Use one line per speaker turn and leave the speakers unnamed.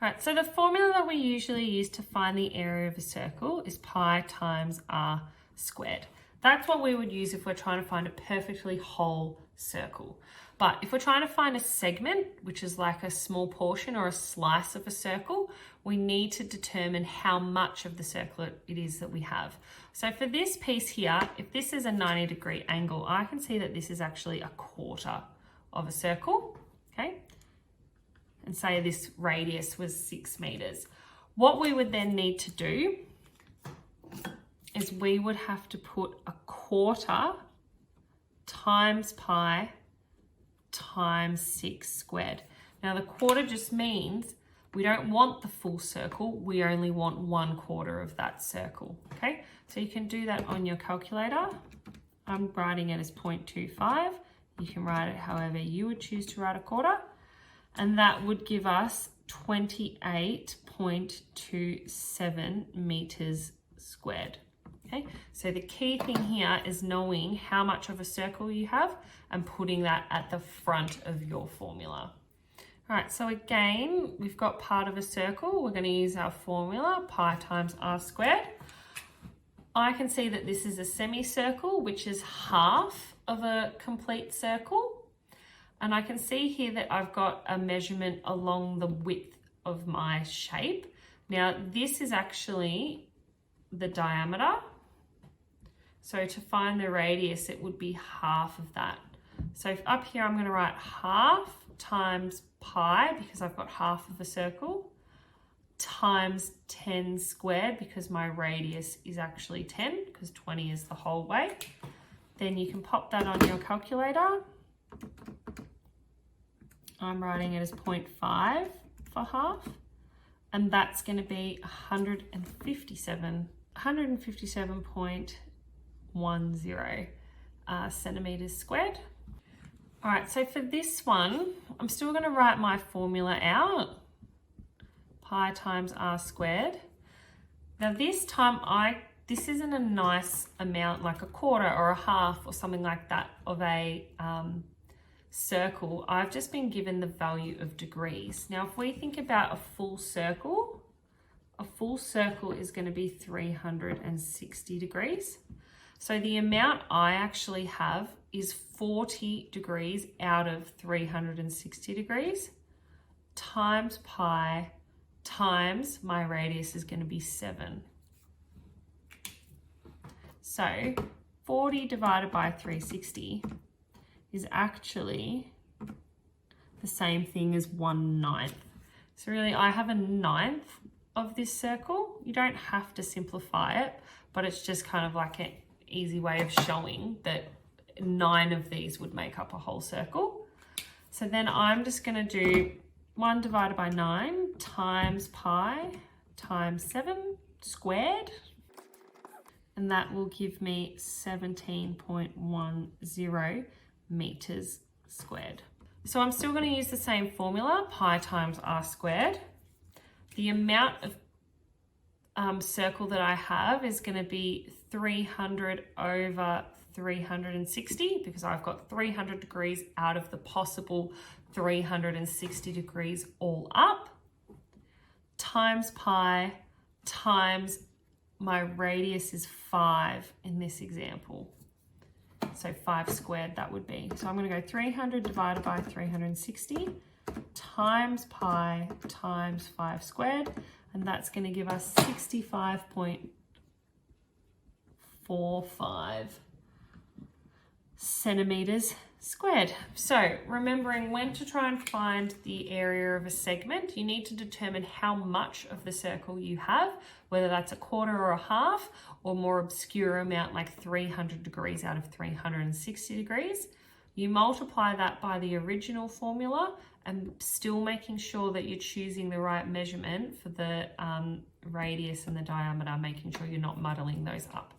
All right, so the formula that we usually use to find the area of a circle is pi times r squared. That's what we would use if we're trying to find a perfectly whole circle. But if we're trying to find a segment, which is like a small portion or a slice of a circle, we need to determine how much of the circle it is that we have. So for this piece here, if this is a 90-degree angle, I can see that this is actually a quarter of a circle, okay? And say this radius was 6 meters. What we would then need to do is we would have to put a quarter times pi times 6 squared. Now the quarter just means we don't want the full circle, we only want 1/4 of that circle, okay? So you can do that on your calculator. I'm writing it as 0.25. You can write it however you would choose to write a quarter. And that would give us 28.27 meters squared. Okay, so the key thing here is knowing how much of a circle you have and putting that at the front of your formula. All right, so again, we've got part of a circle. We're going to use our formula, pi times r squared. I can see that this is a semicircle, which is half of a complete circle. And I can see here that I've got a measurement along the width of my shape. Now, this is actually the diameter. So to find the radius, it would be half of that. So up here, I'm going to write half times pi, because I've got half of a circle, times 10 squared, because my radius is actually 10, because 20 is the whole way. Then you can pop that on your calculator. I'm writing it as 0.5 for half, and that's going to be 157.10 centimeters squared. All right, so for this one, I'm still going to write my formula out, pi times r squared. Now this time, this isn't a nice amount like a quarter or a half or something like that of a circle. I've just been given the value of degrees. Now, if we think about a full circle is going to be 360 degrees. So the amount I actually have is 40 degrees out of 360 degrees times pi times my radius is going to be 7. So 40 divided by 360 is actually the same thing as 1/9. So really I have a 1/9 of this circle. You don't have to simplify it, but it's just kind of like an easy way of showing that 9 of these would make up a whole circle. So then I'm just going to do 1 divided by 9 times pi times 7 squared, and that will give me 17.10 meters squared. So I'm still going to use the same formula, pi times r squared. The amount of circle that I have is going to be 300 over 360, because I've got 300 degrees out of the possible 360 degrees all up, times pi times my radius is 5 in this example. So 5 squared that would be. So I'm going to go 300 divided by 360 times pi times 5 squared, and that's going to give us 65.45 centimeters squared. So remembering when to try and find the area of a segment, you need to determine how much of the circle you have, whether that's a quarter or a half, or more obscure amount like 300 degrees out of 360 degrees. You multiply that by the original formula, and still making sure that you're choosing the right measurement for the radius and the diameter, making sure you're not muddling those up.